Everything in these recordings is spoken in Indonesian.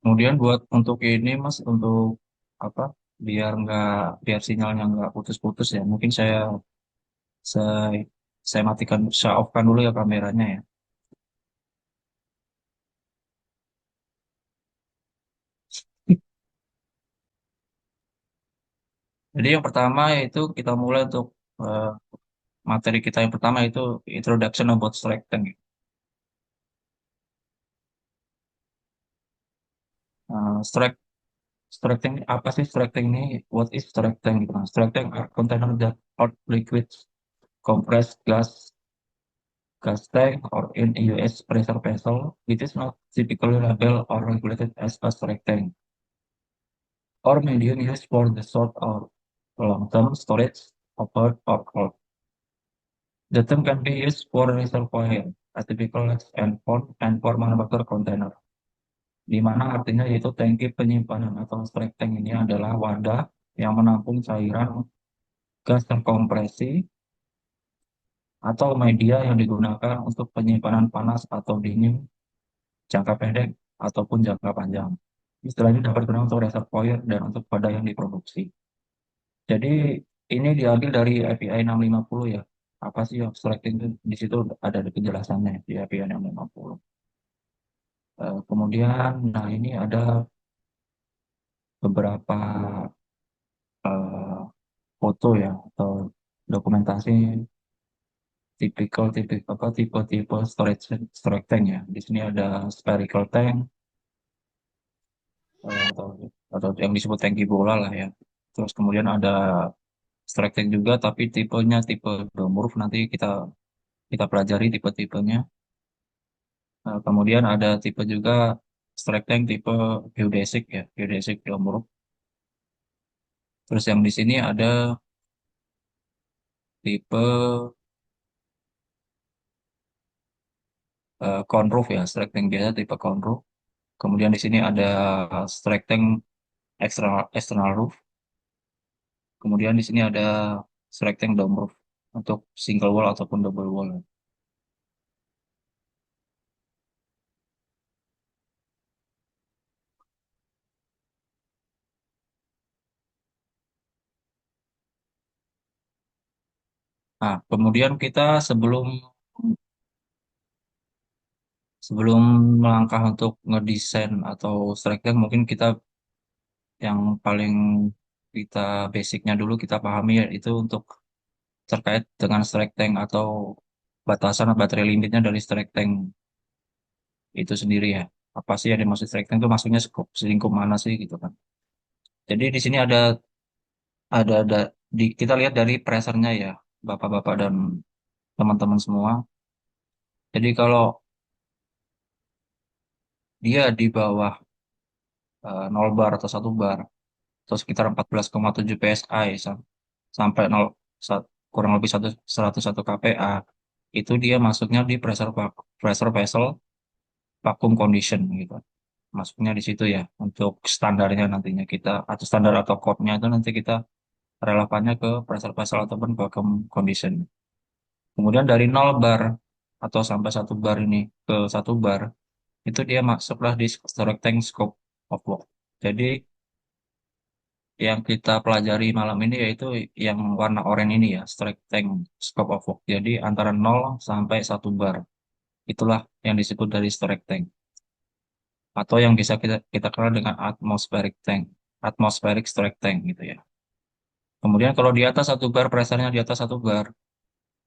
Kemudian buat untuk ini Mas, untuk apa? Biar nggak, biar sinyalnya nggak putus-putus ya. Mungkin saya, saya matikan, saya off-kan dulu ya kameranya ya. Jadi yang pertama yaitu kita mulai untuk eh, materi kita yang pertama itu introduction about strike tank. Strike strike tank apa sih strike tank ini? What is strike tank? Gitu. Nah, strike tank are container that hold liquid compressed gas tank or in a US pressure vessel. It is not typically labeled or regulated as a strike tank or medium used for the short or long-term storage of hot or cold. The term can be used for reservoir, a typical and for manufactured container. Di mana artinya yaitu tangki penyimpanan atau strike tank ini adalah wadah yang menampung cairan gas terkompresi atau media yang digunakan untuk penyimpanan panas atau dingin jangka pendek ataupun jangka panjang. Istilahnya dapat digunakan untuk reservoir dan untuk wadah yang diproduksi. Jadi ini diambil dari API 650 ya. Apa sih strike tank itu? Di situ ada di penjelasannya di API 650. Kemudian, nah ini ada beberapa eh, foto ya atau dokumentasi tipe-tipe storage tank ya. Di sini ada spherical tank eh, atau atau yang disebut tangki bola lah ya. Terus kemudian ada storage tank juga tapi tipenya tipe Domurf, nanti kita kita pelajari tipe-tipenya. Kemudian ada tipe juga storage tank tipe geodesic ya, geodesic Domurf. Terus yang di sini ada tipe Conroof ya, strike tank biasa tipe Conroof. Kemudian di sini ada strike tank external roof. Kemudian di sini ada strike tank dome roof untuk single wall ataupun double wall. Nah, kemudian kita sebelum sebelum melangkah untuk ngedesain atau strike tank, mungkin kita yang paling kita basicnya dulu kita pahami ya, itu untuk terkait dengan strike tank atau batasan baterai limitnya dari strike tank itu sendiri ya. Apa sih yang dimaksud strike tank itu, maksudnya selingkup mana sih gitu kan. Jadi di sini ada kita lihat dari pressernya ya, Bapak-bapak dan teman-teman semua. Jadi kalau dia di bawah 0 bar atau 1 bar atau sekitar 14,7 psi sampai 0 kurang lebih 101 kPa, itu dia masuknya di pressure vessel vacuum condition gitu. Masuknya di situ ya untuk standarnya nantinya kita atau standar atau code-nya itu nanti kita relevannya ke pressure vessel ataupun vacuum condition. Kemudian dari 0 bar atau sampai 1 bar ini ke 1 bar, itu dia masuklah di storage tank scope of work. Jadi yang kita pelajari malam ini yaitu yang warna oranye ini ya, storage tank scope of work. Jadi antara 0 sampai 1 bar. Itulah yang disebut dari storage tank. Atau yang bisa kita kenal dengan atmospheric storage tank gitu ya. Kemudian kalau di atas 1 bar, pressernya di atas 1 bar,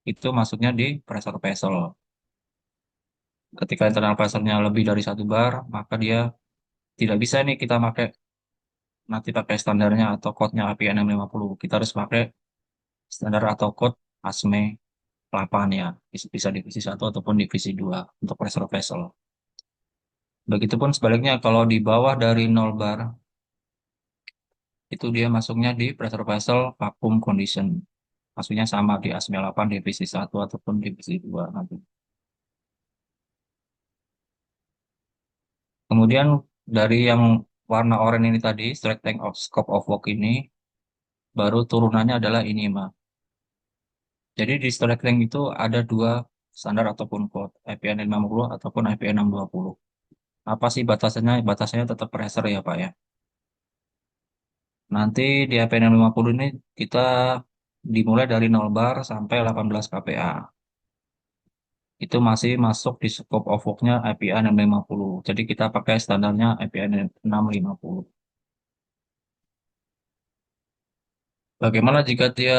itu masuknya di pressure vessel. Ketika internal pressure-nya lebih dari 1 bar, maka dia tidak bisa nih kita nanti pakai standarnya atau code-nya API 650. Kita harus pakai standar atau code ASME 8 ya. Bisa divisi 1 ataupun divisi 2 untuk pressure vessel. Begitupun sebaliknya kalau di bawah dari 0 bar, itu dia masuknya di pressure vessel vacuum condition. Maksudnya sama di ASME 8 divisi 1 ataupun divisi 2 nanti. Kemudian dari yang warna oranye ini tadi, strike tank of scope of work ini, baru turunannya adalah ini, Mas. Jadi di storage tank itu ada dua standar ataupun code, IPN 50 ataupun IPN 620. Apa sih batasannya? Batasannya tetap pressure ya Pak ya. Nanti di IP650 ini kita dimulai dari 0 bar sampai 18 kPa. Itu masih masuk di scope of work-nya IPA 650. Jadi kita pakai standarnya IPA 650. Bagaimana jika dia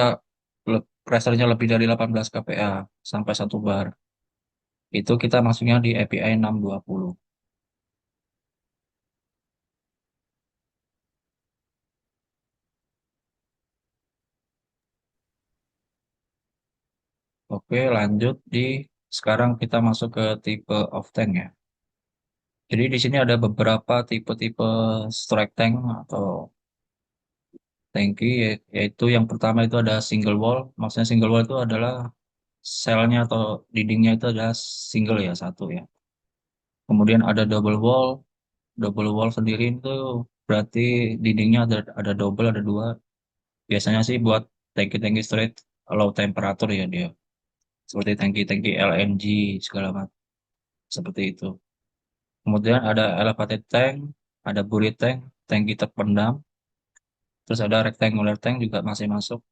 pressure-nya lebih dari 18 kPa sampai 1 bar? Itu kita masuknya di API 620. Oke, lanjut sekarang kita masuk ke tipe of tank ya. Jadi di sini ada beberapa tipe-tipe strike tank atau tanki, yaitu yang pertama itu ada single wall. Maksudnya single wall itu adalah selnya atau dindingnya itu adalah single ya, satu ya. Kemudian ada double wall. Double wall sendiri itu berarti dindingnya ada double, ada dua. Biasanya sih buat tangki-tangki straight low temperature ya dia. Seperti tangki-tangki LNG segala macam seperti itu. Kemudian ada elevated tank, ada buried tank, tangki terpendam, terus ada rectangular tank juga masih masuk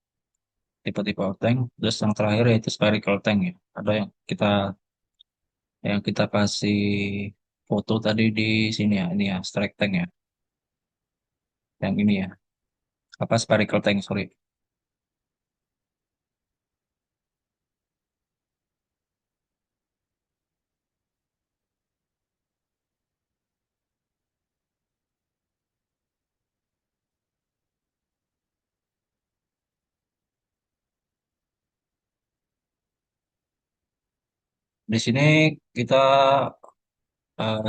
tipe-tipe tank. Terus yang terakhir yaitu spherical tank ya. Ada yang kita kasih foto tadi di sini ya, ini ya strike tank ya, yang ini ya. Apa spherical tank, sorry. Di sini kita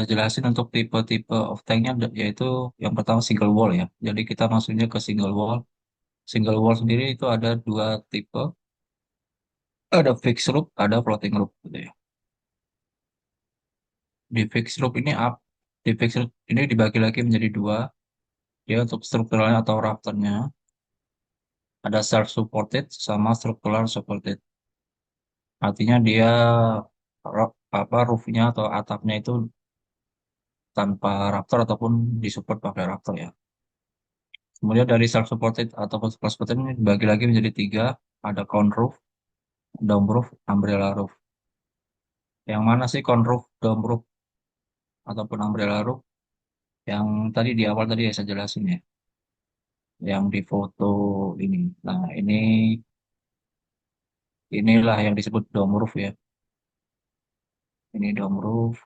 jelasin untuk tipe-tipe of tanknya yaitu yang pertama single wall ya. Jadi kita masuknya ke single wall. Single wall sendiri itu ada dua tipe, ada fixed roof, ada floating roof gitu ya. Di fixed roof ini di fixed roof ini dibagi lagi menjadi dua. Dia untuk strukturalnya atau rafternya ada self supported sama structural supported. Artinya dia roofnya atau atapnya itu tanpa rafter ataupun disupport pakai rafter ya. Kemudian dari self supported ataupun super supported ini dibagi lagi menjadi tiga. Ada cone roof, dome roof, umbrella roof. Yang mana sih cone roof, dome roof ataupun umbrella roof? Yang tadi di awal tadi ya saya jelasin ya, yang di foto ini. Nah, inilah yang disebut dome roof ya. Ini dome roof.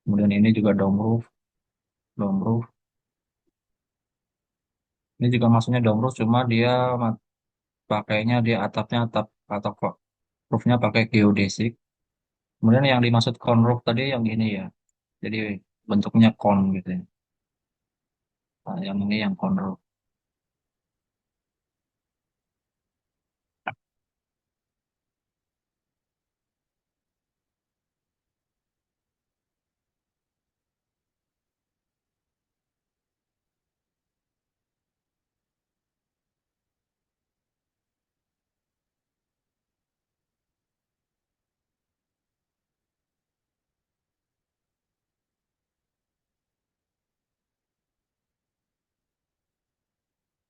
Kemudian ini juga dome roof. Ini juga maksudnya dome roof, cuma dia pakainya dia atapnya atap roofnya pakai geodesic. Kemudian yang dimaksud cone roof tadi yang ini ya. Jadi bentuknya cone gitu ya. Nah, yang ini yang cone roof.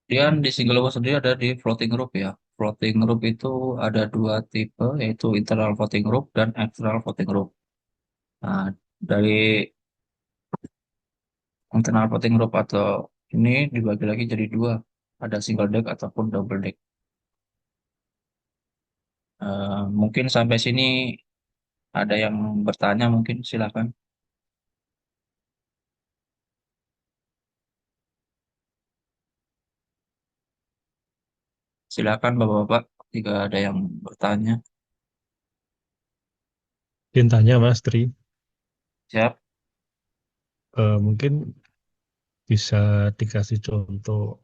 Kemudian di single wall sendiri ada di floating roof ya. Floating roof itu ada dua tipe, yaitu internal floating roof dan external floating roof. Nah, dari internal floating roof atau ini dibagi lagi jadi dua. Ada single deck ataupun double deck. Mungkin sampai sini ada yang bertanya mungkin silakan. Silakan Bapak-bapak jika ada yang bertanya. Tintanya Mas Tri, Siap. mungkin bisa dikasih contoh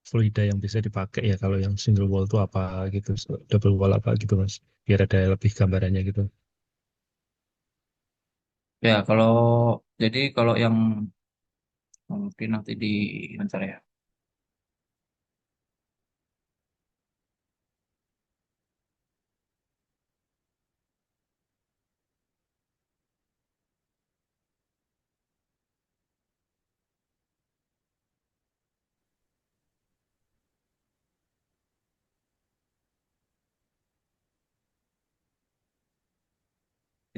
fluida yang bisa dipakai ya kalau yang single wall itu apa gitu, double wall apa gitu Mas, biar ada lebih gambarannya gitu. Ya, kalau yang mungkin nanti di bentar ya.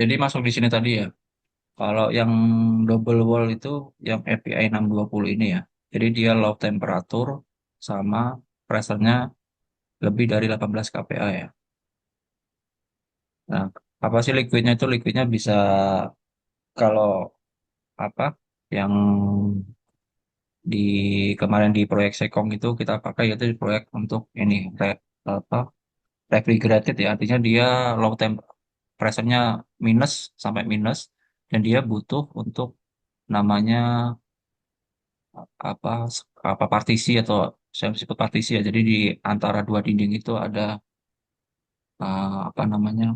Jadi masuk di sini tadi ya. Kalau yang double wall itu yang API 620 ini ya. Jadi dia low temperature sama pressure-nya lebih dari 18 kPa ya. Nah, apa sih liquidnya itu? Liquidnya bisa kalau apa yang di kemarin di proyek Sekong itu kita pakai yaitu di proyek untuk ini apa refrigerated ya. Artinya dia low temp pressure-nya minus sampai minus dan dia butuh untuk namanya apa apa partisi atau saya sebut partisi ya. Jadi di antara dua dinding itu ada apa namanya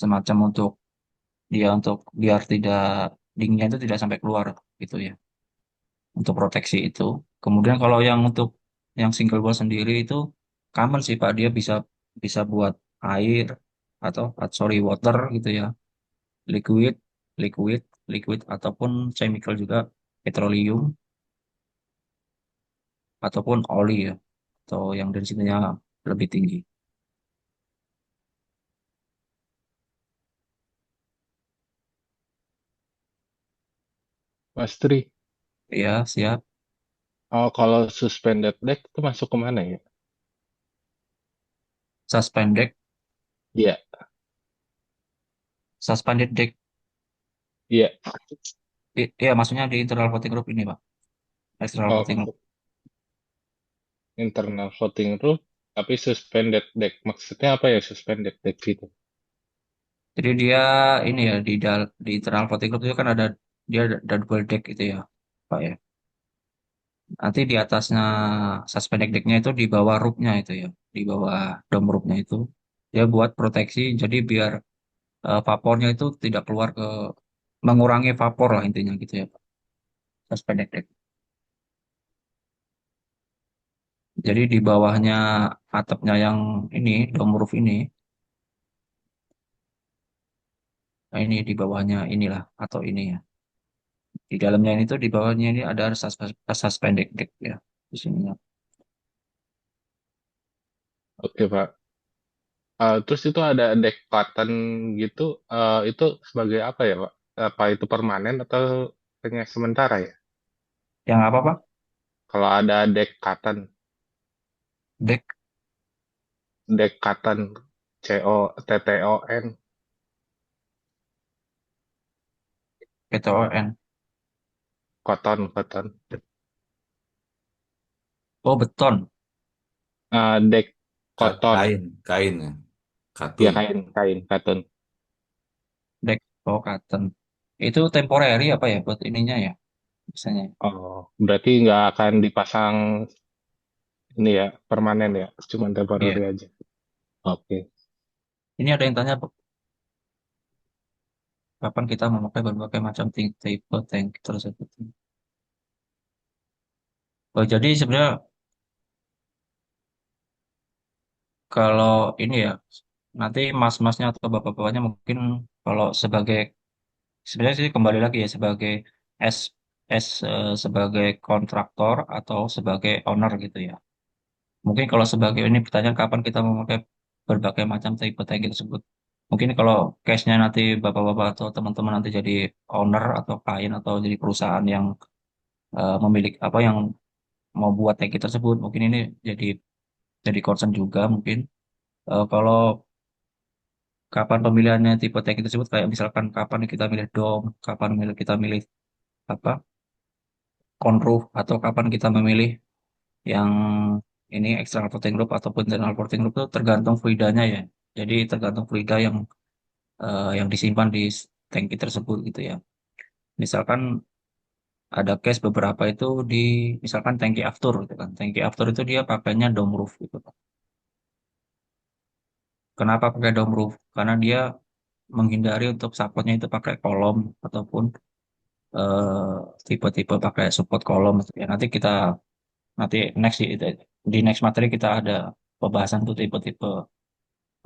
semacam untuk dia untuk biar tidak dinginnya itu tidak sampai keluar gitu ya untuk proteksi itu. Kemudian kalau yang untuk yang single wall sendiri itu common sih Pak dia bisa bisa buat air atau sorry water gitu ya liquid liquid liquid ataupun chemical juga petroleum ataupun oli ya atau yang densitasnya lebih tinggi. Mas Tri, Ya, siap. oh, kalau suspended deck itu masuk ke mana ya? Suspended, Iya, suspended deck. iya. Iya, maksudnya di internal voting group ini, Pak. External Oh, voting group. masuk internal voting rule, tapi suspended deck. Maksudnya apa ya suspended deck gitu? Jadi dia ini ya di internal voting group itu kan dia ada double deck gitu ya, Pak ya. Nanti di atasnya suspended decknya itu di bawah roofnya itu ya, di bawah dome roofnya itu dia buat proteksi. Jadi biar vapornya itu tidak keluar ke mengurangi vapor lah intinya gitu ya, Pak. Suspended deck. Jadi di bawahnya atapnya yang ini dome roof ini, nah ini di bawahnya inilah atau ini ya. Di dalamnya ini tuh di bawahnya ini ada suspended deck ya di sini ya. Oke, Pak. Terus itu ada deck pattern gitu, itu sebagai apa ya, Pak? Apa itu permanen atau hanya sementara ya? Yang apa Pak? Kalau ada deck pattern, Deck deck pattern, COTTON, PTON. koton. Oh beton, Deck koton, Kain, kain ya, ya katun. kain, katun. deck oh cotton. Itu temporary apa ya buat ininya ya misalnya. Oh, berarti nggak akan dipasang ini ya, permanen ya, cuma Iya. temporary aja. Oke. Ini ada yang tanya kapan kita memakai berbagai macam tipe tank tersebut. Oh jadi sebenarnya kalau ini ya nanti mas-masnya atau bapak-bapaknya mungkin kalau sebagai sebenarnya sih kembali lagi ya sebagai S sebagai kontraktor atau sebagai owner gitu ya. Mungkin kalau sebagai ini pertanyaan kapan kita memakai berbagai macam tipe tanki tersebut. Mungkin kalau case-nya nanti bapak-bapak atau teman-teman nanti jadi owner atau klien atau jadi perusahaan yang memiliki apa yang mau buat tanki tersebut, mungkin ini jadi jadi concern juga mungkin. Kalau kapan pemilihannya tipe tanki tersebut kayak misalkan kapan kita milih dom, kapan kita milih apa Conroof atau kapan kita memilih yang ini external floating group ataupun internal floating group itu tergantung fluidanya ya. Jadi tergantung fluida yang disimpan di tangki tersebut gitu ya. Misalkan ada case beberapa itu di misalkan tangki after gitu kan. Tangki after itu dia pakainya dome roof gitu kan. Kenapa pakai dome roof? Karena dia menghindari untuk supportnya itu pakai kolom ataupun eh, tipe-tipe pakai support kolom gitu ya. Nanti next di next materi kita ada pembahasan tuh tipe-tipe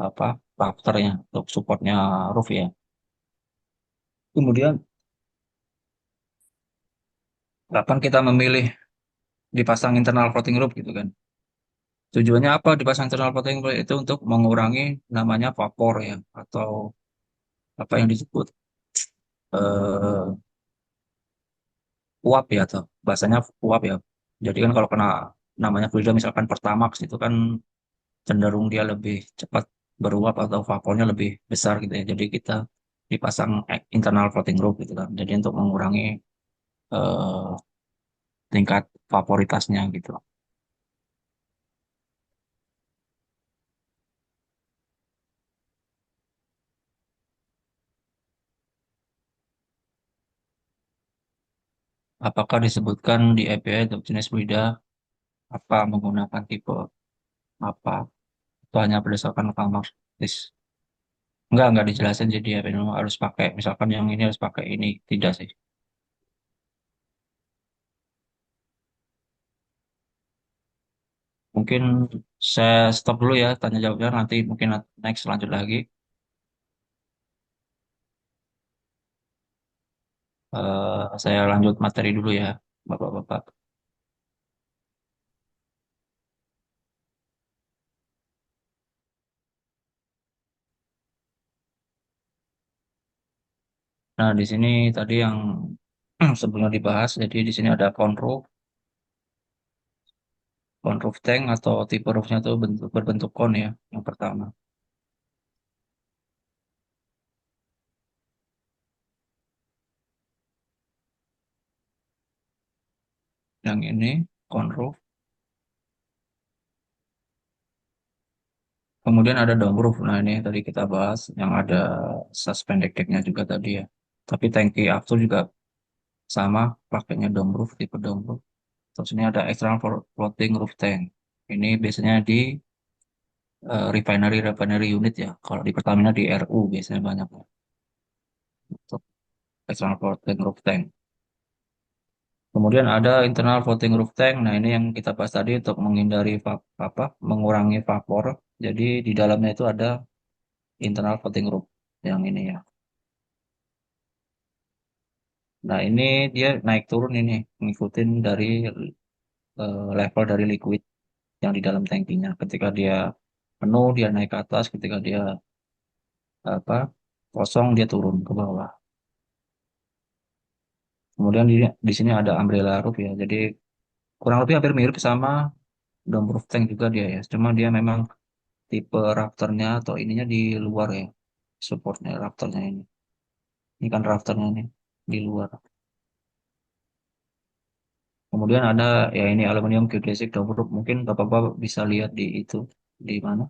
apa faktornya untuk supportnya roof ya. Kemudian kapan kita memilih dipasang internal floating roof gitu kan. Tujuannya apa dipasang internal floating roof itu untuk mengurangi namanya vapor ya atau apa yang disebut eh, uap ya, atau bahasanya uap ya. Jadi kan kalau kena namanya fluida misalkan Pertamax itu kan cenderung dia lebih cepat beruap atau vapornya lebih besar gitu ya. Jadi kita dipasang internal floating roof gitu kan. Jadi untuk mengurangi eh, tingkat vaporitasnya gitu. Apakah disebutkan di API untuk jenis fluida apa menggunakan tipe apa? Itu hanya berdasarkan Kalmax. Enggak dijelasin jadi ya, memang harus pakai, misalkan yang ini harus pakai ini. Tidak sih. Mungkin saya stop dulu ya tanya jawabnya, nanti mungkin next lanjut lagi. Saya lanjut materi dulu ya, Bapak-Bapak. Nah, di sini tadi yang sebelumnya dibahas, jadi di sini ada konroof tank atau tipe roofnya itu berbentuk kon ya, yang pertama. Yang ini konroof. Kemudian ada dome roof. Nah, ini yang tadi kita bahas, yang ada suspended deck-nya juga tadi ya. Tapi tangki after juga sama, pakainya dome roof, tipe dome roof. Terus ini ada external floating roof tank. Ini biasanya di refinery unit ya. Kalau di Pertamina di RU biasanya banyak ya, untuk external floating roof tank. Kemudian ada internal floating roof tank. Nah, ini yang kita bahas tadi untuk menghindari mengurangi vapor. Jadi di dalamnya itu ada internal floating roof yang ini ya. Nah, ini dia naik turun ini, ngikutin dari level dari liquid yang di dalam tangkinya. Ketika dia penuh, dia naik ke atas. Ketika dia apa kosong, dia turun ke bawah. Kemudian di sini ada umbrella roof ya. Jadi kurang lebih hampir mirip sama dome roof tank juga dia ya. Cuma dia memang tipe rafternya atau ininya di luar ya. Supportnya rafternya ini. Ini kan rafternya nih di luar. Kemudian ada ya ini aluminium geodesic dome roof. Mungkin Bapak-Bapak bisa lihat di itu. Di mana?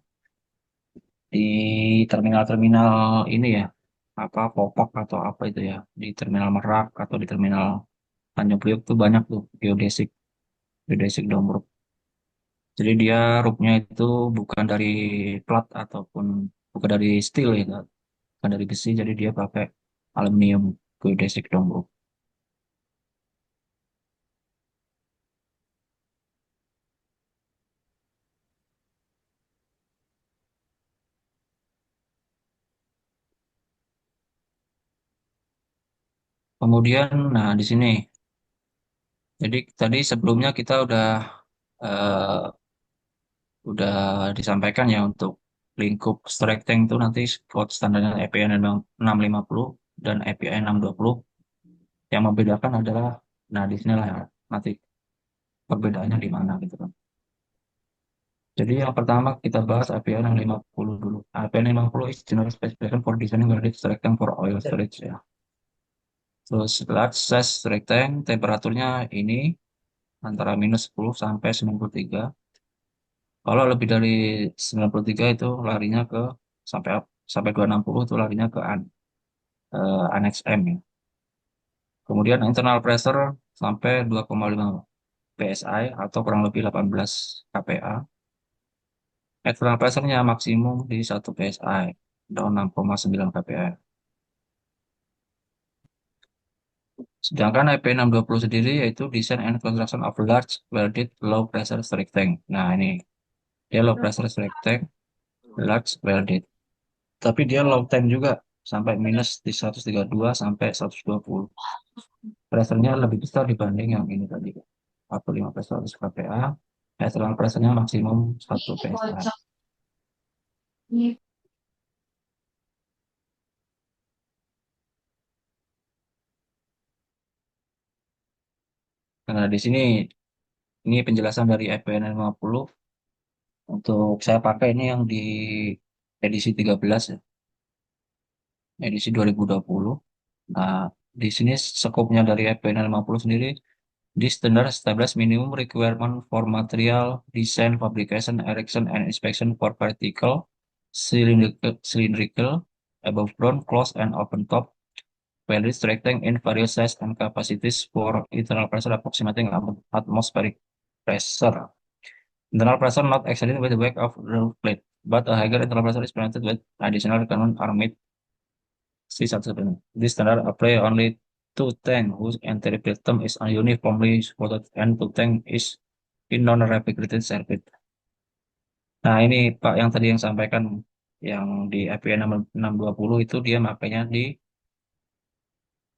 Di terminal-terminal ini ya. Apa Popak atau apa itu ya. Di terminal Merak atau di terminal Tanjung Priok tuh banyak tuh geodesic dome roof. Jadi dia roofnya itu bukan dari plat ataupun bukan dari steel ya, bukan dari besi. Jadi dia pakai aluminium geodesic dome roof. Kemudian, nah di sini, jadi tadi sebelumnya kita eh, udah disampaikan ya untuk lingkup strike tank itu nanti quote standarnya EPN 650 dan EPN 620. Yang membedakan adalah, nah di sinilah ya, nanti perbedaannya di mana gitu kan. Jadi yang pertama kita bahas APN yang 50 dulu. APN 50 is general specification for designing welded strike tank for oil storage ya. Terus large size strike tank temperaturnya ini antara -10 sampai 93. Kalau lebih dari 93 itu larinya ke sampai sampai 260 itu larinya ke Annex M ya. Kemudian internal pressure sampai 2,5 PSI atau kurang lebih 18 kPa. External pressure-nya maksimum di 1 PSI atau 6,9 kPa. Sedangkan IP620 sendiri yaitu Design and Construction of Large Welded Low Pressure Strike Tank. Nah, ini dia low pressure strike tank, large welded. Tapi dia low time juga sampai minus di 132 sampai 120. Pressure-nya lebih besar dibanding yang ini tadi. 45 100 kPa. External pressure-nya maksimum 1 PSI. Nah, di sini ini penjelasan dari FPN 50. Untuk saya pakai ini yang di edisi 13 ya, edisi 2020. Nah, di sini skopnya dari FPN 50 sendiri di standard established minimum requirement for material design, fabrication, erection, and inspection for vertical, cylindrical, above ground, closed and open top, valid strengthening in various size and capacities for internal pressure approximating atmospheric pressure. Internal pressure not exceeded with the weight of roof plate, but a higher internal pressure is permitted with additional requirement are made. C1. This standard apply only to tank whose entire bottom is uniformly supported and to tank is in non-refrigerated circuit. Nah, ini Pak yang tadi yang sampaikan yang di IPN 620 itu dia makanya di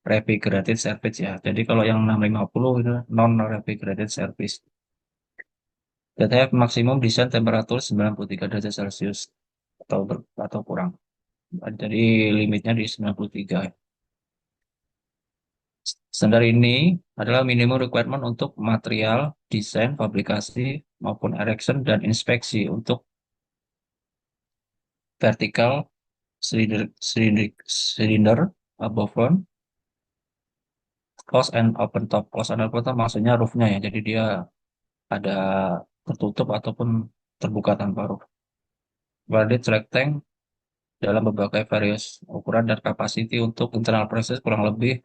refrigerated service ya. Jadi kalau yang 650 itu non-refrigerated service. That have maximum design temperature 93 derajat Celcius atau kurang. Jadi limitnya di 93. Standar ini adalah minimum requirement untuk material, desain, fabrikasi, maupun erection dan inspeksi untuk vertikal, silinder, above ground, close and open top. Close and open top maksudnya roofnya ya, jadi dia ada tertutup ataupun terbuka tanpa roof. Valid select tank dalam berbagai various ukuran dan kapasiti untuk internal pressure kurang lebih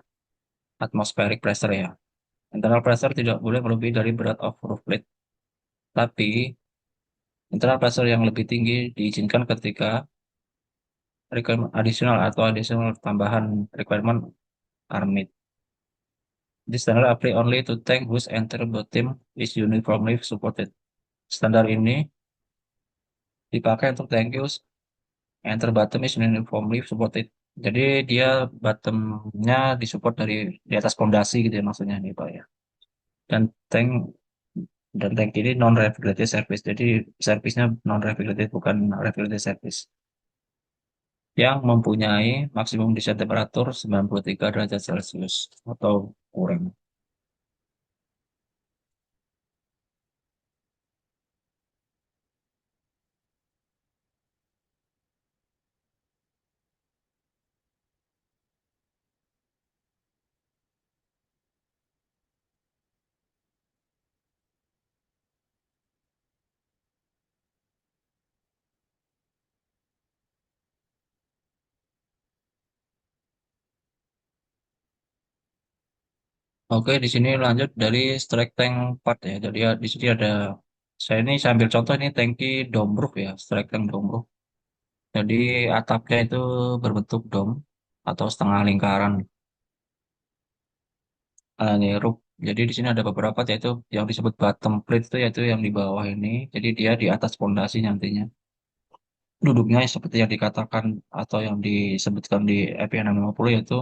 atmospheric pressure ya. Internal pressure tidak boleh melebihi dari berat of roof plate. Tapi internal pressure yang lebih tinggi diizinkan ketika requirement additional atau additional tambahan requirement are met. This standard apply only to tank whose entire bottom is uniformly supported. Standar ini dipakai untuk tank whose entire bottom is uniformly supported. Jadi dia bottomnya disupport dari di atas pondasi gitu ya maksudnya nih Pak ya. Dan tank dan tank ini non refrigerated service. Jadi servisnya non refrigerated bukan refrigerated service. Yang mempunyai maksimum desain temperatur 93 derajat Celcius atau kurang. Oke, di sini lanjut dari strike tank part ya. Jadi ya, di sini ada saya ini sambil contoh ini tangki dome roof ya, strike tank dome roof. Jadi atapnya itu berbentuk dome atau setengah lingkaran. Ini roof. Jadi di sini ada beberapa yaitu yang disebut bottom plate itu yaitu yang di bawah ini. Jadi dia di atas pondasi nantinya. Duduknya seperti yang dikatakan atau yang disebutkan di EPN 50 yaitu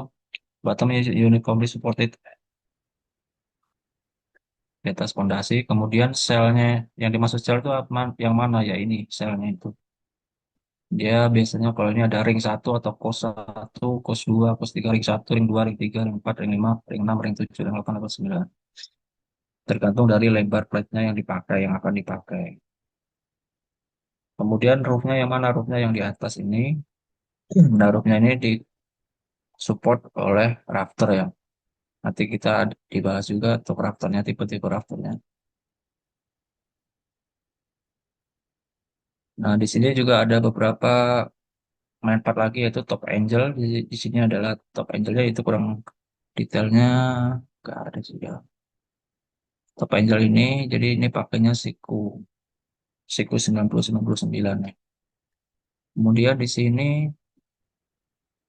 bottom is uniformly supported di atas pondasi. Kemudian selnya yang dimaksud sel itu yang mana ya ini selnya itu. Dia biasanya kalau ini ada ring satu atau cos 1, cos 2, cos 3, ring satu, ring 2, ring 3, ring 4, ring 5, ring 6, ring 7, ring 8, atau 9. Tergantung dari lebar plate-nya yang dipakai, yang akan dipakai. Kemudian roofnya yang mana? Roofnya yang di atas ini. Nah, roofnya ini disupport oleh rafter ya. Nanti kita dibahas juga untuk rafternya, tipe-tipe rafternya. Nah, di sini juga ada beberapa main part lagi yaitu top angel. Di sini adalah top angelnya itu kurang detailnya nggak ada sih ya. Top angel ini jadi ini pakainya siku 9099 ya. Kemudian di sini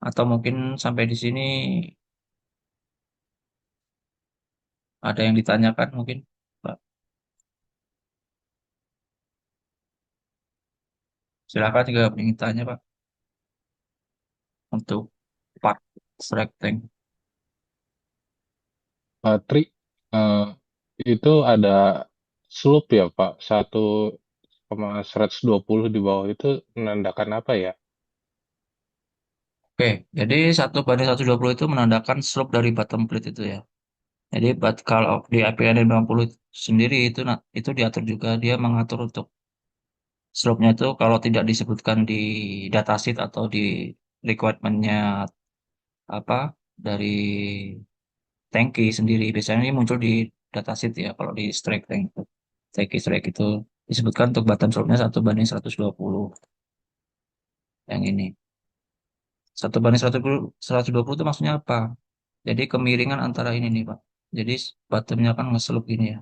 atau mungkin sampai di sini ada yang ditanyakan mungkin Pak. Silakan juga ingin tanya Pak untuk part strike tank. Tri, eh, itu ada slope ya Pak, 1,120 di bawah itu menandakan apa ya? Oke, jadi 1 banding 120 itu menandakan slope dari bottom plate itu ya. Jadi kalau di IPN 50 sendiri itu diatur juga dia mengatur untuk slope-nya itu kalau tidak disebutkan di datasheet atau di requirement-nya apa dari tangki sendiri. Biasanya ini muncul di datasheet ya kalau di strike tank tangki strike itu disebutkan untuk bottom slope-nya 1:120 yang ini. 1:120 itu maksudnya apa? Jadi kemiringan antara ini nih Pak. Jadi bottomnya kan nge-slope gini ya,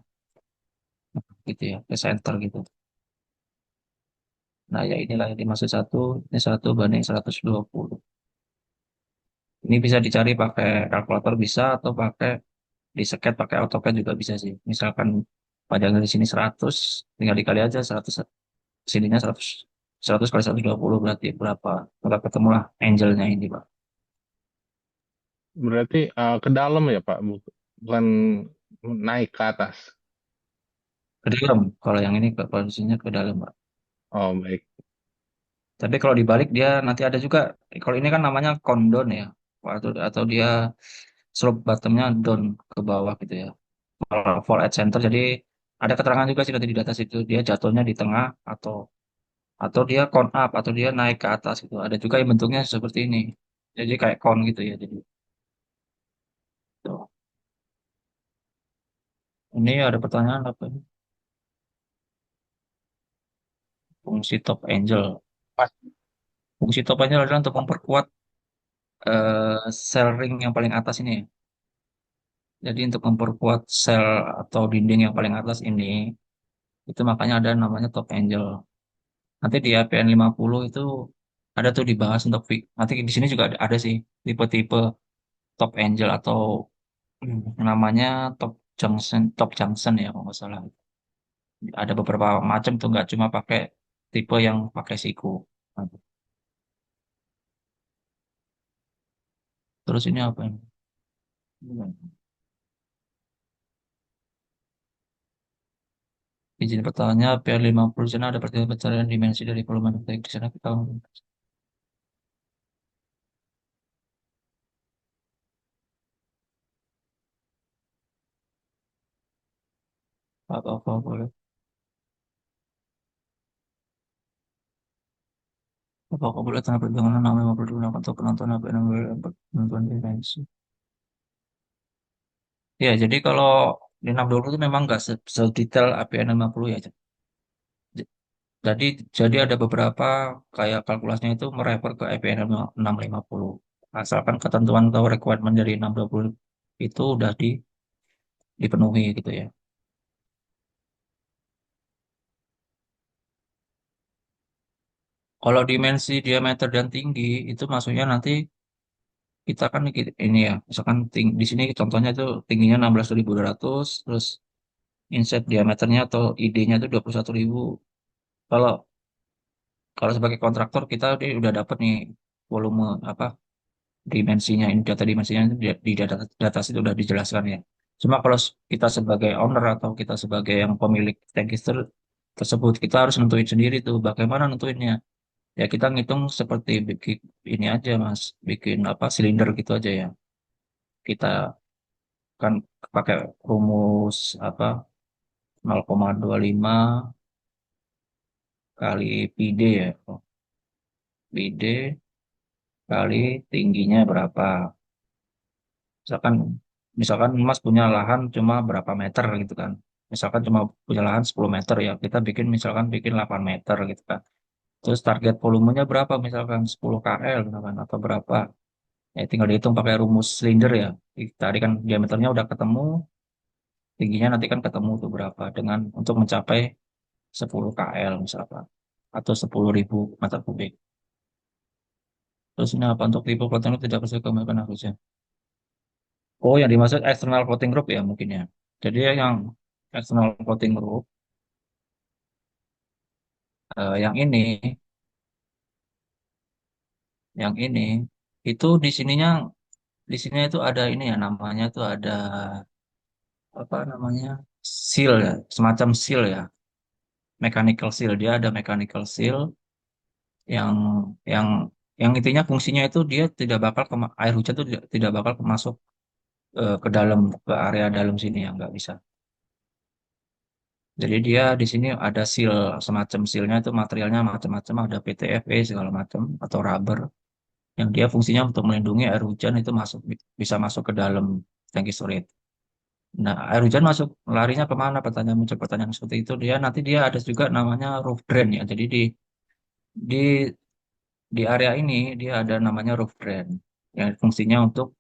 gitu ya, ke center gitu. Nah ya inilah yang dimaksud ini 1:120. Ini bisa dicari pakai kalkulator bisa atau pakai diseket pakai AutoCAD juga bisa sih. Misalkan panjangnya di sini 100, tinggal dikali aja 100, sininya 100, 100 kali 120 berarti berapa? Maka ketemulah angelnya ini Pak. Berarti ke dalam ya Pak, bukan naik ke atas. Ke dalam, kalau yang ini ke posisinya ke dalam Pak. Oh baik. Tapi kalau dibalik dia nanti ada juga, kalau ini kan namanya condon ya, atau dia slope bottomnya down ke bawah gitu ya. Kalau fall at center, jadi ada keterangan juga sih nanti di atas itu dia jatuhnya di tengah atau dia cone up atau dia naik ke atas gitu. Ada juga yang bentuknya seperti ini. Jadi kayak cone gitu ya. Jadi tuh. Ini ada pertanyaan apa ini? Fungsi top angel. Pas. Fungsi top angel adalah untuk memperkuat sel ring yang paling atas ini ya. Jadi untuk memperkuat sel atau dinding yang paling atas ini, itu makanya ada namanya top angel. Nanti di APN 50 itu ada tuh dibahas untuk nanti di sini juga ada sih tipe-tipe top angel atau namanya top junction ya kalau nggak salah. Ada beberapa macam tuh nggak cuma pakai tipe yang pakai siku. Nah, terus ini apa ini? Izin bertanya, PR50 di sana ada pertimbangan pencarian dimensi dari volume baik di sana kita apa boleh apa boleh tanah pertimbangan nama 50 digunakan untuk penonton apa yang penonton dimensi. Ya, jadi kalau di 620 itu memang nggak sedetail APN 50 ya. J- Jadi jadi ada beberapa kayak kalkulasinya itu merefer ke APN 650. Asalkan ketentuan atau requirement dari 620 itu udah dipenuhi gitu ya. Kalau dimensi diameter dan tinggi itu maksudnya nanti kita kan ini ya, misalkan di sini contohnya itu tingginya 16.200, terus inset diameternya atau ID-nya itu 21.000. Kalau kalau sebagai kontraktor kita udah dapat nih volume apa dimensinya, ini data dimensinya di data itu udah dijelaskan ya. Cuma kalau kita sebagai owner atau kita sebagai yang pemilik tankister tersebut kita harus nentuin sendiri tuh bagaimana nentuinnya. Ya kita ngitung seperti bikin ini aja Mas, bikin apa silinder gitu aja ya. Kita kan pakai rumus apa 0,25 kali PD ya. PD kali tingginya berapa. Misalkan misalkan Mas punya lahan cuma berapa meter gitu kan. Misalkan cuma punya lahan 10 meter ya, kita bikin 8 meter gitu kan. Terus target volumenya berapa misalkan 10 KL misalkan atau berapa. Ya tinggal dihitung pakai rumus silinder ya. Tadi kan diameternya udah ketemu, tingginya nanti kan ketemu tuh berapa dengan untuk mencapai 10 KL misalkan atau 10.000 meter kubik. Terus ini apa untuk tipe plotting group tidak sesuai kebanyakan harusnya. Oh, yang dimaksud external plotting group ya mungkin ya. Jadi yang external plotting group yang ini itu di sininya itu ada ini ya namanya tuh ada apa namanya seal ya, semacam seal ya, mechanical seal. Dia ada mechanical seal yang yang yang intinya fungsinya itu dia tidak bakal air hujan tuh tidak bakal masuk ke dalam, ke area dalam sini ya nggak bisa. Jadi dia di sini ada seal, semacam sealnya itu materialnya macam-macam, ada PTFE segala macam atau rubber yang dia fungsinya untuk melindungi air hujan itu masuk, bisa masuk ke dalam tangki storage. Nah, air hujan masuk larinya kemana? Pertanyaan muncul pertanyaan seperti itu. Dia nanti dia ada juga namanya roof drain ya. Jadi di di area ini dia ada namanya roof drain yang fungsinya untuk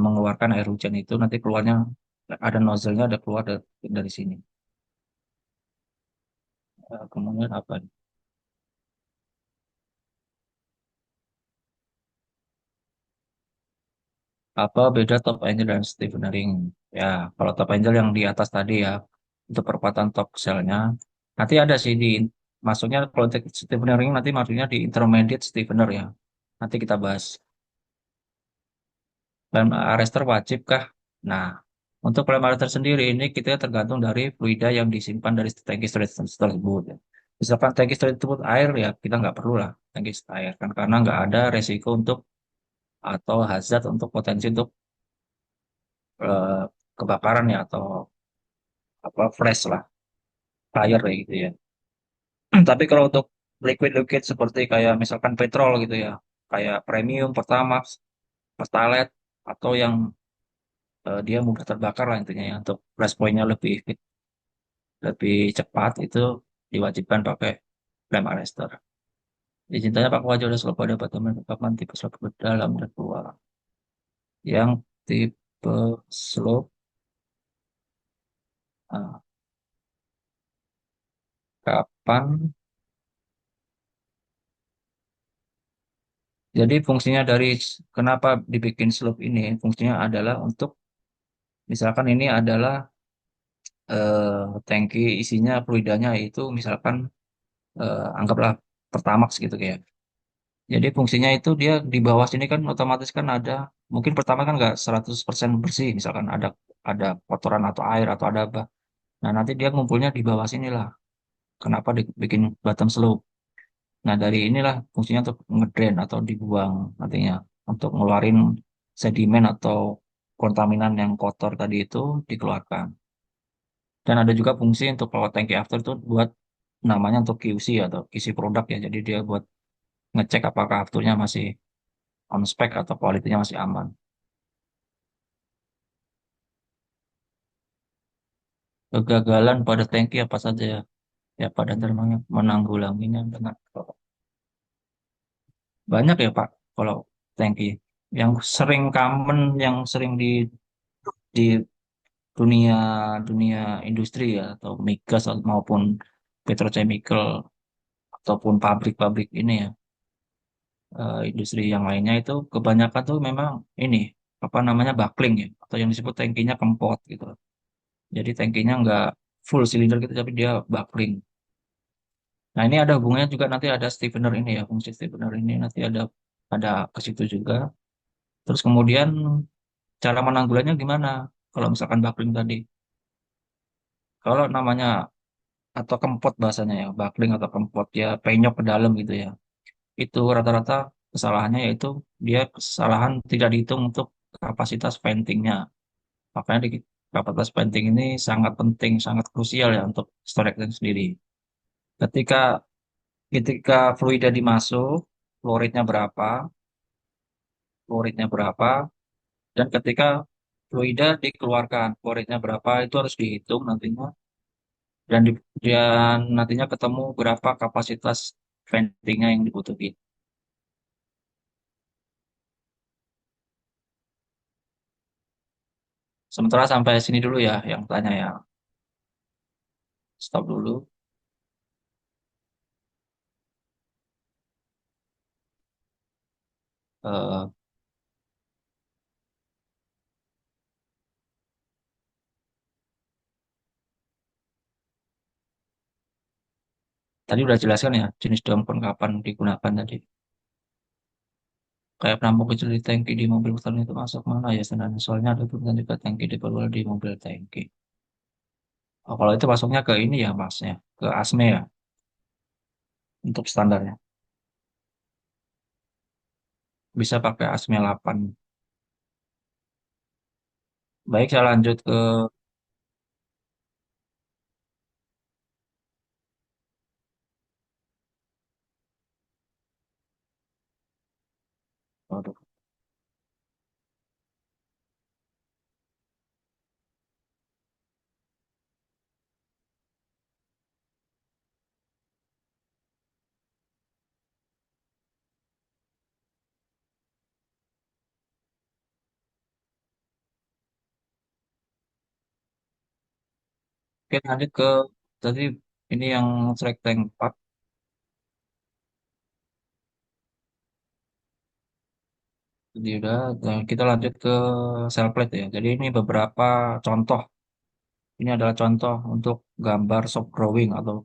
mengeluarkan air hujan itu nanti keluarnya ada nozzle-nya ada keluar dari sini. Kemudian apa? Apa beda top angel dan stiffening? Ya, kalau top angel yang di atas tadi ya, untuk perempatan top cell-nya, nanti ada sih di masuknya kalau untuk stiffening nanti maksudnya di intermediate stiffener ya. Nanti kita bahas. Flame arrestor wajib kah? Nah, untuk flame arrestor sendiri ini kita tergantung dari fluida yang disimpan dari tangki storage tersebut. Ya. Misalkan tangki storage tersebut air ya kita nggak perlu lah tangki air kan karena nggak ada resiko untuk atau hazard untuk potensi untuk eh, kebakaran ya atau apa flash lah fire kayak gitu ya. Tapi kalau untuk liquid-liquid seperti kayak misalkan petrol gitu ya, kayak premium, Pertamax, Pertalite atau yang dia mudah terbakar lah intinya ya untuk flash point-nya lebih lebih cepat itu diwajibkan pakai flame arrestor. Dicintanya Pak Wajah sudah selalu pada bataman kapan tipe slope ke dalam dan keluar. Yang tipe slope ah, kapan? Jadi fungsinya dari kenapa dibikin slope ini? Fungsinya adalah untuk misalkan ini adalah tangki isinya fluidanya itu misalkan anggaplah Pertamax gitu ya. Jadi fungsinya itu dia di bawah sini kan otomatis kan ada mungkin pertama kan nggak 100% bersih misalkan ada kotoran atau air atau ada apa. Nah nanti dia ngumpulnya di bawah sini lah. Kenapa dibikin bottom slope? Nah dari inilah fungsinya untuk ngedrain atau dibuang nantinya untuk ngeluarin sedimen atau kontaminan yang kotor tadi itu dikeluarkan. Dan ada juga fungsi untuk power tanki after itu buat namanya untuk QC atau QC produk ya. Jadi dia buat ngecek apakah afternya masih on spec atau kualitinya masih aman. Kegagalan pada tangki apa saja ya? Ya pada dermaga menanggulanginya dengan banyak ya Pak kalau tangki. Yang sering common, yang sering di dunia dunia industri ya atau migas maupun petrochemical ataupun pabrik-pabrik ini ya industri yang lainnya itu kebanyakan tuh memang ini apa namanya buckling ya atau yang disebut tangkinya kempot gitu. Jadi tangkinya nggak full silinder gitu tapi dia buckling. Nah ini ada hubungannya juga nanti ada stiffener ini ya fungsi stiffener ini nanti ada ke situ juga. Terus kemudian cara menanggulannya gimana? Kalau misalkan buckling tadi, kalau namanya atau kempot bahasanya ya buckling atau kempot ya penyok ke dalam gitu ya. Itu rata-rata kesalahannya yaitu dia kesalahan tidak dihitung untuk kapasitas ventingnya. Makanya di kapasitas venting ini sangat penting, sangat krusial ya untuk storage tank sendiri. Ketika ketika fluida dimasuk, flow rate-nya berapa, dan ketika fluida dikeluarkan, flow rate-nya berapa itu harus dihitung nantinya dan nantinya ketemu berapa kapasitas ventingnya yang dibutuhin. Sementara sampai sini dulu ya yang tanya ya. Stop dulu. Eh, tadi udah jelaskan ya jenis dampon kapan digunakan tadi. Kayak penampung kecil di tangki di mobil besar itu masuk mana ya sebenarnya? Soalnya ada tulisan juga tangki di bawah di mobil tangki. Oh, kalau itu masuknya ke ini ya masnya, ke ASME ya untuk standarnya. Bisa pakai ASME 8. Baik, saya lanjut ke waduh, oke lanjut ke tadi ini yang track tank 4. Jadi udah, dan kita lanjut ke cell plate ya. Jadi ini beberapa contoh. Ini adalah contoh untuk gambar soft drawing atau